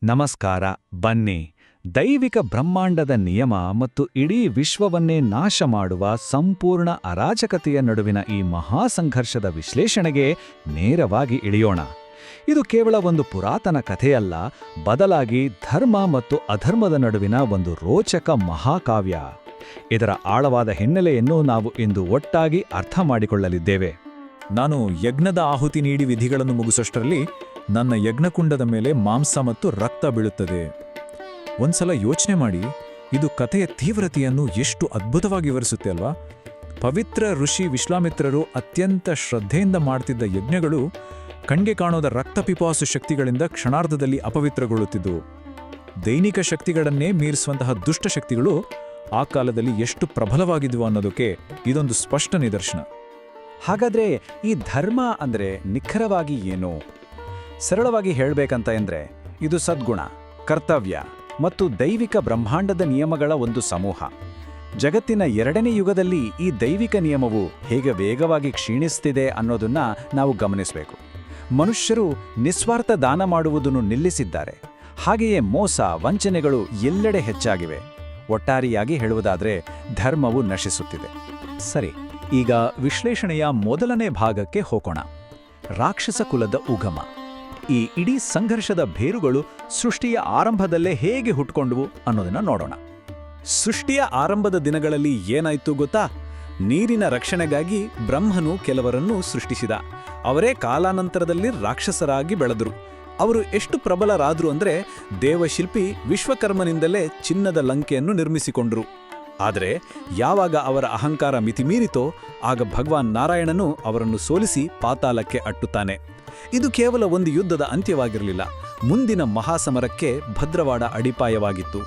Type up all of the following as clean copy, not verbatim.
ನಮಸ್ಕಾರ. ಬನ್ನಿ, ದೈವಿಕ ಬ್ರಹ್ಮಾಂಡದ ನಿಯಮ ಮತ್ತು ಇಡೀ ವಿಶ್ವವನ್ನೇ ನಾಶ ಮಾಡುವ ಸಂಪೂರ್ಣ ಅರಾಜಕತೆಯ ನಡುವಿನ ಈ ಮಹಾಸಂಘರ್ಷದ ವಿಶ್ಲೇಷಣೆಗೆ ನೇರವಾಗಿ ಇಳಿಯೋಣ. ಇದು ಕೇವಲ ಒಂದು ಪುರಾತನ ಕಥೆಯಲ್ಲ, ಬದಲಾಗಿ ಧರ್ಮ ಮತ್ತು ಅಧರ್ಮದ ನಡುವಿನ ಒಂದು ರೋಚಕ ಮಹಾಕಾವ್ಯ. ಇದರ ಆಳವಾದ ಹಿನ್ನೆಲೆಯನ್ನು ನಾವು ಇಂದು ಒಟ್ಟಾಗಿ ಅರ್ಥ ಮಾಡಿಕೊಳ್ಳಲಿದ್ದೇವೆ. ನಾನು ಯಜ್ಞದ ಆಹುತಿ ನೀಡಿ ವಿಧಿಗಳನ್ನು ಮುಗಿಸೋಷ್ಟರಲ್ಲಿ ನನ್ನ ಯಜ್ಞಕುಂಡದ ಮೇಲೆ ಮಾಂಸ ಮತ್ತು ರಕ್ತ ಬೀಳುತ್ತದೆ. ಒಂದ್ಸಲ ಯೋಚನೆ ಮಾಡಿ, ಇದು ಕಥೆಯ ತೀವ್ರತೆಯನ್ನು ಎಷ್ಟು ಅದ್ಭುತವಾಗಿ ವಿವರಿಸುತ್ತೆ ಅಲ್ವಾ? ಪವಿತ್ರ ಋಷಿ ವಿಶ್ವಾಮಿತ್ರರು ಅತ್ಯಂತ ಶ್ರದ್ಧೆಯಿಂದ ಮಾಡ್ತಿದ್ದ ಯಜ್ಞಗಳು ಕಣ್ಗೆ ಕಾಣೋದ ರಕ್ತಪಿಪಾಸು ಶಕ್ತಿಗಳಿಂದ ಕ್ಷಣಾರ್ಧದಲ್ಲಿ ಅಪವಿತ್ರಗೊಳ್ಳುತ್ತಿದ್ದವು. ದೈನಿಕ ಶಕ್ತಿಗಳನ್ನೇ ಮೀರಿಸುವಂತಹ ದುಷ್ಟಶಕ್ತಿಗಳು ಆ ಕಾಲದಲ್ಲಿ ಎಷ್ಟು ಪ್ರಬಲವಾಗಿದ್ವು ಅನ್ನೋದಕ್ಕೆ ಇದೊಂದು ಸ್ಪಷ್ಟ ನಿದರ್ಶನ. ಹಾಗಾದ್ರೆ ಈ ಧರ್ಮ ಅಂದ್ರೆ ನಿಖರವಾಗಿ ಏನು? ಸರಳವಾಗಿ ಹೇಳಬೇಕಂತ ಎಂದ್ರೆ ಇದು ಸದ್ಗುಣ, ಕರ್ತವ್ಯ ಮತ್ತು ದೈವಿಕ ಬ್ರಹ್ಮಾಂಡದ ನಿಯಮಗಳ ಒಂದು ಸಮೂಹ. ಜಗತ್ತಿನ 2ನೇ ಯುಗದಲ್ಲಿ ಈ ದೈವಿಕ ನಿಯಮವು ಹೇಗೆ ವೇಗವಾಗಿ ಕ್ಷೀಣಿಸ್ತಿದೆ ಅನ್ನೋದನ್ನ ನಾವು ಗಮನಿಸಬೇಕು. ಮನುಷ್ಯರು ನಿಸ್ವಾರ್ಥ ದಾನ ಮಾಡುವುದನ್ನು ನಿಲ್ಲಿಸಿದ್ದಾರೆ. ಹಾಗೆಯೇ ಮೋಸ, ವಂಚನೆಗಳು ಎಲ್ಲೆಡೆ ಹೆಚ್ಚಾಗಿವೆ. ಒಟ್ಟಾರೆಯಾಗಿ ಹೇಳುವುದಾದ್ರೆ ಧರ್ಮವು ನಶಿಸುತ್ತಿದೆ. ಸರಿ, ಈಗ ವಿಶ್ಲೇಷಣೆಯ ಮೊದಲನೇ ಭಾಗಕ್ಕೆ ಹೋಗೋಣ. ರಾಕ್ಷಸ ಕುಲದ ಉಗಮ. ಈ ಇಡೀ ಸಂಘರ್ಷದ ಬೇರುಗಳು ಸೃಷ್ಟಿಯ ಆರಂಭದಲ್ಲೇ ಹೇಗೆ ಹುಟ್ಕೊಂಡವು ಅನ್ನೋದನ್ನ ನೋಡೋಣ. ಸೃಷ್ಟಿಯ ಆರಂಭದ ದಿನಗಳಲ್ಲಿ ಏನಾಯ್ತು ಗೊತ್ತಾ? ನೀರಿನ ರಕ್ಷಣೆಗಾಗಿ ಬ್ರಹ್ಮನು ಕೆಲವರನ್ನು ಸೃಷ್ಟಿಸಿದ. ಅವರೇ ಕಾಲಾನಂತರದಲ್ಲಿ ರಾಕ್ಷಸರಾಗಿ ಬೆಳೆದರು. ಅವರು ಎಷ್ಟು ಪ್ರಬಲರಾದ್ರು ಅಂದ್ರೆ ದೇವಶಿಲ್ಪಿ ವಿಶ್ವಕರ್ಮನಿಂದಲೇ ಚಿನ್ನದ ಲಂಕೆಯನ್ನು ನಿರ್ಮಿಸಿಕೊಂಡ್ರು. ಆದರೆ ಯಾವಾಗ ಅವರ ಅಹಂಕಾರ ಮಿತಿಮೀರಿತೋ ಆಗ ಭಗವಾನ್ ನಾರಾಯಣನು ಅವರನ್ನು ಸೋಲಿಸಿ ಪಾತಾಳಕ್ಕೆ ಅಟ್ಟುತ್ತಾನೆ. ಇದು ಕೇವಲ ಒಂದು ಯುದ್ಧದ ಅಂತ್ಯವಾಗಿರಲಿಲ್ಲ, ಮುಂದಿನ ಮಹಾಸಮರಕ್ಕೆ ಭದ್ರವಾದ ಅಡಿಪಾಯವಾಗಿತ್ತು.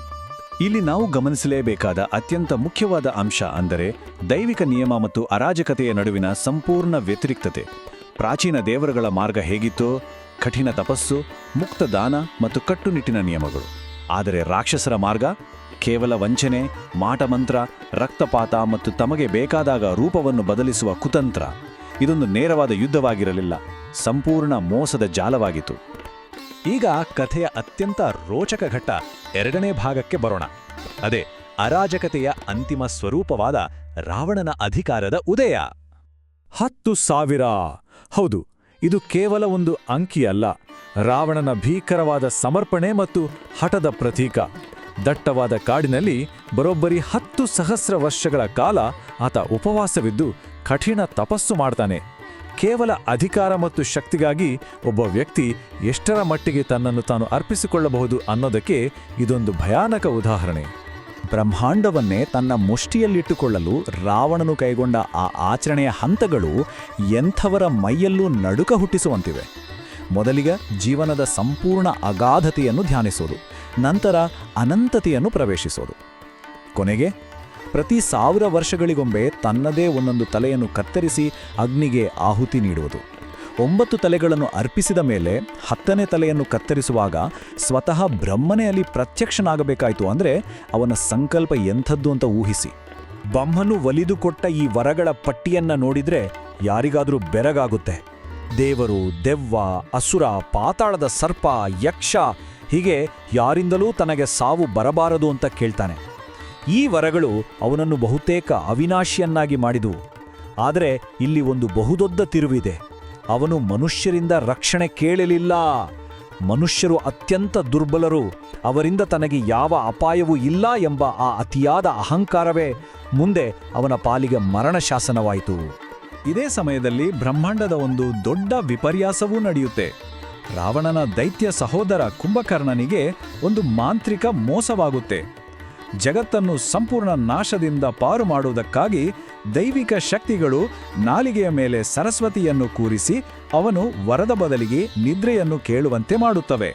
ಇಲ್ಲಿ ನಾವು ಗಮನಿಸಲೇಬೇಕಾದ ಅತ್ಯಂತ ಮುಖ್ಯವಾದ ಅಂಶ ಅಂದರೆ ದೈವಿಕ ನಿಯಮ ಮತ್ತು ಅರಾಜಕತೆಯ ನಡುವಿನ ಸಂಪೂರ್ಣ ವ್ಯತಿರಿಕ್ತತೆ. ಪ್ರಾಚೀನ ದೇವರುಗಳ ಮಾರ್ಗ ಹೇಗಿತ್ತೋ, ಕಠಿಣ ತಪಸ್ಸು, ಮುಕ್ತ ದಾನ ಮತ್ತು ಕಟ್ಟುನಿಟ್ಟಿನ ನಿಯಮಗಳು. ಆದರೆ ರಾಕ್ಷಸರ ಮಾರ್ಗ ಕೇವಲ ವಂಚನೆ, ಮಾಟಮಂತ್ರ, ರಕ್ತಪಾತ ಮತ್ತು ತಮಗೆ ಬೇಕಾದಾಗ ರೂಪವನ್ನು ಬದಲಿಸುವ ಕುತಂತ್ರ. ಇದೊಂದು ನೇರವಾದ ಯುದ್ಧವಾಗಿರಲಿಲ್ಲ, ಸಂಪೂರ್ಣ ಮೋಸದ ಜಾಲವಾಗಿತ್ತು. ಈಗ ಕಥೆಯ ಅತ್ಯಂತ ರೋಚಕ ಘಟ್ಟ 2ನೇ ಭಾಗಕ್ಕೆ ಬರೋಣ. ಅದೇ ಅರಾಜಕತೆಯ ಅಂತಿಮ ಸ್ವರೂಪವಾದ ರಾವಣನ ಅಧಿಕಾರದ ಉದಯ. 10,000. ಹೌದು, ಇದು ಕೇವಲ ಒಂದು ಅಂಕಿಯಲ್ಲ, ರಾವಣನ ಭೀಕರವಾದ ಸಮರ್ಪಣೆ ಮತ್ತು ಹಠದ ಪ್ರತೀಕ. ದಟ್ಟವಾದ ಕಾಡಿನಲ್ಲಿ ಬರೋಬ್ಬರಿ 10,000 ವರ್ಷಗಳ ಕಾಲ ಆತ ಉಪವಾಸವಿದ್ದು ಕಠಿಣ ತಪಸ್ಸು ಮಾಡ್ತಾನೆ. ಕೇವಲ ಅಧಿಕಾರ ಮತ್ತು ಶಕ್ತಿಗಾಗಿ ಒಬ್ಬ ವ್ಯಕ್ತಿ ಎಷ್ಟರ ಮಟ್ಟಿಗೆ ತನ್ನನ್ನು ತಾನು ಅರ್ಪಿಸಿಕೊಳ್ಳಬಹುದು ಅನ್ನೋದಕ್ಕೆ ಇದೊಂದು ಭಯಾನಕ ಉದಾಹರಣೆ. ಬ್ರಹ್ಮಾಂಡವನ್ನೇ ತನ್ನ ಮುಷ್ಟಿಯಲ್ಲಿಟ್ಟುಕೊಳ್ಳಲು ರಾವಣನು ಕೈಗೊಂಡ ಆ ಆಚರಣೆಯ ಹಂತಗಳು ಎಂಥವರ ಮೈಯಲ್ಲೂ ನಡುಕ ಹುಟ್ಟಿಸುವಂತಿವೆ. ಮೊದಲಿಗೆ ಜೀವನದ ಸಂಪೂರ್ಣ ಅಗಾಧತೆಯನ್ನು ಧ್ಯಾನಿಸೋದು, ನಂತರ ಅನಂತತೆಯನ್ನು ಪ್ರವೇಶಿಸೋದು, ಕೊನೆಗೆ ಪ್ರತಿ 1000 ವರ್ಷಗಳಿಗೊಮ್ಮೆ ತನ್ನದೇ ಒಂದೊಂದು ತಲೆಯನ್ನು ಕತ್ತರಿಸಿ ಅಗ್ನಿಗೆ ಆಹುತಿ ನೀಡುವುದು. 9 ತಲೆಗಳನ್ನು ಅರ್ಪಿಸಿದ ಮೇಲೆ 10ನೇ ತಲೆಯನ್ನು ಕತ್ತರಿಸುವಾಗ ಸ್ವತಃ ಬ್ರಹ್ಮನೇ ಅಲ್ಲಿ ಪ್ರತ್ಯಕ್ಷನಾಗಬೇಕಾಯಿತು. ಅಂದರೆ ಅವನ ಸಂಕಲ್ಪ ಎಂಥದ್ದು ಅಂತ ಊಹಿಸಿ. ಬ್ರಹ್ಮನು ಒಲಿದುಕೊಟ್ಟ ಈ ವರಗಳ ಪಟ್ಟಿಯನ್ನ ನೋಡಿದ್ರೆ ಯಾರಿಗಾದರೂ ಬೆರಗಾಗುತ್ತೆ. ದೇವರು, ದೆವ್ವ, ಅಸುರ, ಪಾತಾಳದ ಸರ್ಪ, ಯಕ್ಷ, ಹೀಗೆ ಯಾರಿಂದಲೂ ತನಗೆ ಸಾವು ಬರಬಾರದು ಅಂತ ಕೇಳ್ತಾನೆ. ಈ ವರಗಳು ಅವನನ್ನು ಬಹುತೇಕ ಅವಿನಾಶಿಯನ್ನಾಗಿ ಮಾಡಿದುವು. ಆದರೆ ಇಲ್ಲಿ ಒಂದು ಬಹುದೊಡ್ಡ ತಿರುವಿದೆ. ಅವನು ಮನುಷ್ಯರಿಂದ ರಕ್ಷಣೆ ಕೇಳಲಿಲ್ಲ. ಮನುಷ್ಯರು ಅತ್ಯಂತ ದುರ್ಬಲರು, ಅವರಿಂದ ತನಗೆ ಯಾವ ಅಪಾಯವೂ ಇಲ್ಲ ಎಂಬ ಆ ಅತಿಯಾದ ಅಹಂಕಾರವೇ ಮುಂದೆ ಅವನ ಪಾಲಿಗೆ ಮರಣ ಶಾಸನವಾಯಿತು. ಇದೇ ಸಮಯದಲ್ಲಿ ಬ್ರಹ್ಮಾಂಡದ ಒಂದು ದೊಡ್ಡ ವಿಪರ್ಯಾಸವೂ ನಡೆಯುತ್ತೆ. ರಾವಣನ ದೈತ್ಯ ಸಹೋದರ ಕುಂಭಕರ್ಣನಿಗೆ ಒಂದು ಮಾಂತ್ರಿಕ ಮೋಸವಾಗುತ್ತೆ. ಜಗತ್ತನ್ನು ಸಂಪೂರ್ಣ ನಾಶದಿಂದ ಪಾರು ಮಾಡುವುದಕ್ಕಾಗಿ ದೈವಿಕ ಶಕ್ತಿಗಳು ನಾಲಿಗೆಯ ಮೇಲೆ ಸರಸ್ವತಿಯನ್ನು ಕೂರಿಸಿ ಅವನು ವರದ ಬದಲಿಗೆ ನಿದ್ರೆಯನ್ನು ಕೇಳುವಂತೆ ಮಾಡುತ್ತವೆ.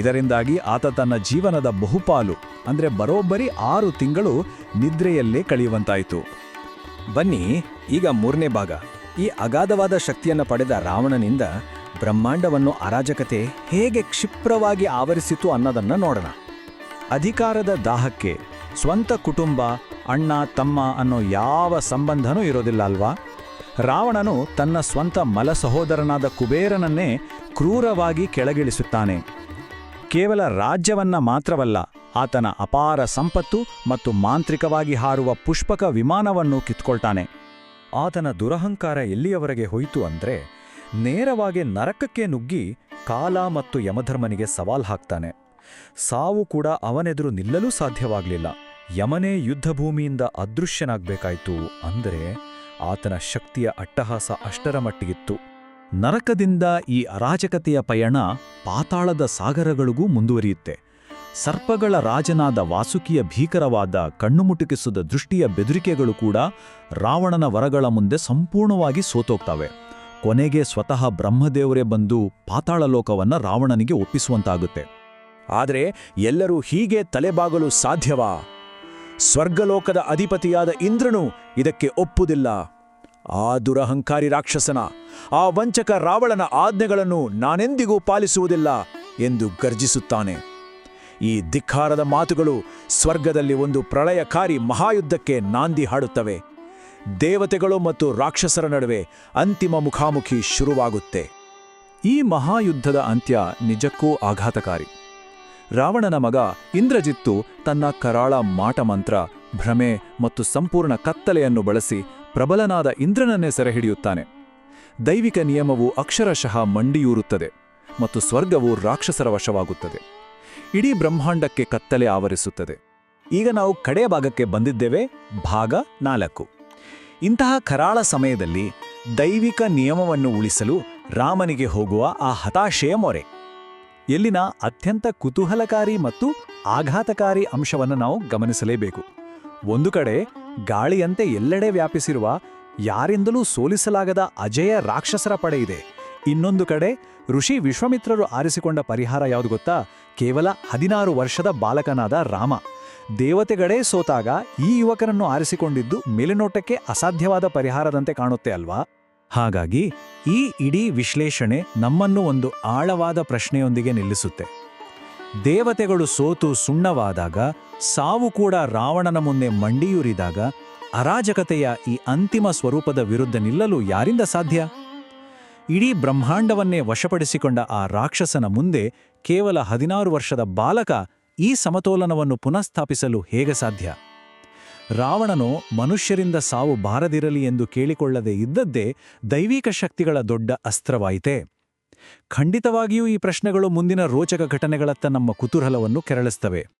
ಇದರಿಂದಾಗಿ ಆತ ತನ್ನ ಜೀವನದ ಬಹುಪಾಲು ಅಂದರೆ ಬರೋಬ್ಬರಿ 6 ತಿಂಗಳು ನಿದ್ರೆಯಲ್ಲೇ ಕಳೆಯುವಂತಾಯಿತು. ಬನ್ನಿ, ಈಗ 3ನೇ ಭಾಗ. ಈ ಅಗಾಧವಾದ ಶಕ್ತಿಯನ್ನು ಪಡೆದ ರಾವಣನಿಂದ ಬ್ರಹ್ಮಾಂಡವನ್ನು ಅರಾಜಕತೆ ಹೇಗೆ ಕ್ಷಿಪ್ರವಾಗಿ ಆವರಿಸಿತು ಅನ್ನೋದನ್ನು ನೋಡೋಣ. ಅಧಿಕಾರದ ದಾಹಕ್ಕೆ ಸ್ವಂತ ಕುಟುಂಬ, ಅಣ್ಣ, ತಮ್ಮ ಅನ್ನೋ ಯಾವ ಸಂಬಂಧನೂ ಇರೋದಿಲ್ಲ ಅಲ್ವಾ? ರಾವಣನು ತನ್ನ ಸ್ವಂತ ಮಲ ಸಹೋದರನಾದ ಕುಬೇರನನ್ನೇ ಕ್ರೂರವಾಗಿ ಕೆಳಗಿಳಿಸುತ್ತಾನೆ. ಕೇವಲ ರಾಜ್ಯವನ್ನ ಮಾತ್ರವಲ್ಲ, ಆತನ ಅಪಾರ ಸಂಪತ್ತು ಮತ್ತು ಮಾಂತ್ರಿಕವಾಗಿ ಹಾರುವ ಪುಷ್ಪಕ ವಿಮಾನವನ್ನು ಕಿತ್ಕೊಳ್ತಾನೆ. ಆತನ ದುರಹಂಕಾರ ಎಲ್ಲಿಯವರೆಗೆ ಹೋಯಿತು ಅಂದ್ರೆ ನೇರವಾಗಿ ನರಕಕ್ಕೆ ನುಗ್ಗಿ ಕಾಲ ಮತ್ತು ಯಮಧರ್ಮನಿಗೆ ಸವಾಲ್ ಹಾಕ್ತಾನೆ. ಸಾವು ಕೂಡ ಅವನೆದುರು ನಿಲ್ಲಲೂ ಸಾಧ್ಯವಾಗಲಿಲ್ಲ. ಯಮನೇ ಯುದ್ಧಭೂಮಿಯಿಂದ ಅದೃಶ್ಯನಾಗಬೇಕಾಯ್ತು. ಅಂದರೆ ಆತನ ಶಕ್ತಿಯ ಅಟ್ಟಹಾಸ ಅಷ್ಟರ ಮಟ್ಟಿಗಿತ್ತು. ನರಕದಿಂದ ಈ ಅರಾಜಕತೆಯ ಪಯಣ ಪಾತಾಳದ ಸಾಗರಗಳಿಗೂ ಮುಂದುವರಿಯುತ್ತೆ. ಸರ್ಪಗಳ ರಾಜನಾದ ವಾಸುಕಿಯ ಭೀಕರವಾದ ಕಣ್ಣುಮುಟುಕಿಸಿದ ದೃಷ್ಟಿಯ ಬೆದರಿಕೆಗಳು ಕೂಡ ರಾವಣನ ವರಗಳ ಮುಂದೆ ಸಂಪೂರ್ಣವಾಗಿ ಸೋತೋಗ್ತವೆ. ಕೊನೆಗೆ ಸ್ವತಃ ಬ್ರಹ್ಮದೇವರೇ ಬಂದು ಪಾತಾಳ ಲೋಕವನ್ನ ರಾವಣನಿಗೆ ಒಪ್ಪಿಸುವಂತಾಗುತ್ತೆ. ಆದರೆ ಎಲ್ಲರೂ ಹೀಗೆ ತಲೆಬಾಗಲು ಸಾಧ್ಯವಾ? ಸ್ವರ್ಗಲೋಕದ ಅಧಿಪತಿಯಾದ ಇಂದ್ರನು ಇದಕ್ಕೆ ಒಪ್ಪುವುದಿಲ್ಲ. ಆ ದುರಹಂಕಾರಿ ರಾಕ್ಷಸನ, ಆ ವಂಚಕ ರಾವಣನ ಆಜ್ಞೆಗಳನ್ನು ನಾನೆಂದಿಗೂ ಪಾಲಿಸುವುದಿಲ್ಲ ಎಂದು ಗರ್ಜಿಸುತ್ತಾನೆ. ಈ ಧಿಕ್ಕಾರದ ಮಾತುಗಳು ಸ್ವರ್ಗದಲ್ಲಿ ಒಂದು ಪ್ರಳಯಕಾರಿ ಮಹಾಯುದ್ಧಕ್ಕೆ ನಾಂದಿ ಹಾಡುತ್ತವೆ. ದೇವತೆಗಳು ಮತ್ತು ರಾಕ್ಷಸರ ನಡುವೆ ಅಂತಿಮ ಮುಖಾಮುಖಿ ಶುರುವಾಗುತ್ತೆ. ಈ ಮಹಾಯುದ್ಧದ ಅಂತ್ಯ ನಿಜಕ್ಕೂ ಆಘಾತಕಾರಿ. ರಾವಣನ ಮಗ ಇಂದ್ರಜಿತ್ತು ತನ್ನ ಕರಾಳ ಮಾಟಮಂತ್ರ, ಭ್ರಮೆ ಮತ್ತು ಸಂಪೂರ್ಣ ಕತ್ತಲೆಯನ್ನು ಬಳಸಿ ಪ್ರಬಲನಾದ ಇಂದ್ರನನ್ನೇ ಸೆರೆಹಿಡಿಯುತ್ತಾನೆ. ದೈವಿಕ ನಿಯಮವು ಅಕ್ಷರಶಃ ಮಂಡಿಯೂರುತ್ತದೆ ಮತ್ತು ಸ್ವರ್ಗವು ರಾಕ್ಷಸರ ವಶವಾಗುತ್ತದೆ. ಇಡೀ ಬ್ರಹ್ಮಾಂಡಕ್ಕೆ ಕತ್ತಲೆ ಆವರಿಸುತ್ತದೆ. ಈಗ ನಾವು ಕಡೆಯ ಭಾಗಕ್ಕೆ ಬಂದಿದ್ದೇವೆ, ಭಾಗ 4. ಇಂತಹ ಕರಾಳ ಸಮಯದಲ್ಲಿ ದೈವಿಕ ನಿಯಮವನ್ನು ಉಳಿಸಲು ರಾಮನಿಗೆ ಹೋಗುವ ಆ ಹತಾಶೆಯ ಮೊರೆ. ಎಲ್ಲಿನ ಅತ್ಯಂತ ಕುತೂಹಲಕಾರಿ ಮತ್ತು ಆಘಾತಕಾರಿ ಅಂಶವನ್ನು ನಾವು ಗಮನಿಸಲೇಬೇಕು. ಒಂದು ಕಡೆ ಗಾಳಿಯಂತೆ ಎಲ್ಲೆಡೆ ವ್ಯಾಪಿಸಿರುವ ಯಾರಿಂದಲೂ ಸೋಲಿಸಲಾಗದ ಅಜೇಯ ರಾಕ್ಷಸರ ಪಡೆ ಇದೆ. ಇನ್ನೊಂದು ಕಡೆ ಋಷಿ ವಿಶ್ವಾಮಿತ್ರರು ಆರಿಸಿಕೊಂಡ ಪರಿಹಾರ ಯಾವುದು ಗೊತ್ತಾ? ಕೇವಲ 16 ವರ್ಷದ ಬಾಲಕನಾದ ರಾಮ. ದೇವತೆಗಳೇ ಸೋತಾಗ ಈ ಯುವಕನನ್ನು ಆರಿಸಿಕೊಂಡಿದ್ದು ಮೇಲಿನೋಟಕ್ಕೆ ಅಸಾಧ್ಯವಾದ ಪರಿಹಾರದಂತೆ ಕಾಣುತ್ತೆ ಅಲ್ವಾ? ಹಾಗಾಗಿ ಈ ಇಡೀ ವಿಶ್ಲೇಷಣೆ ನಮ್ಮನ್ನು ಒಂದು ಆಳವಾದ ಪ್ರಶ್ನೆಯೊಂದಿಗೆ ನಿಲ್ಲಿಸುತ್ತೆ. ದೇವತೆಗಳು ಸೋತು ಸುಣ್ಣವಾದಾಗ, ಸಾವು ಕೂಡ ರಾವಣನ ಮುಂದೆ ಮಂಡಿಯೂರಿದಾಗ, ಅರಾಜಕತೆಯ ಈ ಅಂತಿಮ ಸ್ವರೂಪದ ವಿರುದ್ಧ ನಿಲ್ಲಲು ಯಾರಿಂದ ಸಾಧ್ಯ? ಇಡೀ ಬ್ರಹ್ಮಾಂಡವನ್ನೇ ವಶಪಡಿಸಿಕೊಂಡ ಆ ರಾಕ್ಷಸನ ಮುಂದೆ ಕೇವಲ 16 ವರ್ಷದ ಬಾಲಕ ಈ ಸಮತೋಲನವನ್ನು ಪುನಃಸ್ಥಾಪಿಸಲು ಹೇಗೆ ಸಾಧ್ಯ? ರಾವಣನು ಮನುಷ್ಯರಿಂದ ಸಾವು ಬಾರದಿರಲಿ ಎಂದು ಕೇಳಿಕೊಳ್ಳದೆ ಇದ್ದದ್ದೇ ದೈವಿಕ ಶಕ್ತಿಗಳ ದೊಡ್ಡ ಅಸ್ತ್ರವಾಯಿತೆ. ಖಂಡಿತವಾಗಿಯೂ ಈ ಪ್ರಶ್ನೆಗಳು ಮುಂದಿನ ರೋಚಕ ಘಟನೆಗಳತ್ತ ನಮ್ಮ ಕುತೂಹಲವನ್ನು ಕೆರಳಿಸ್ತವೆ.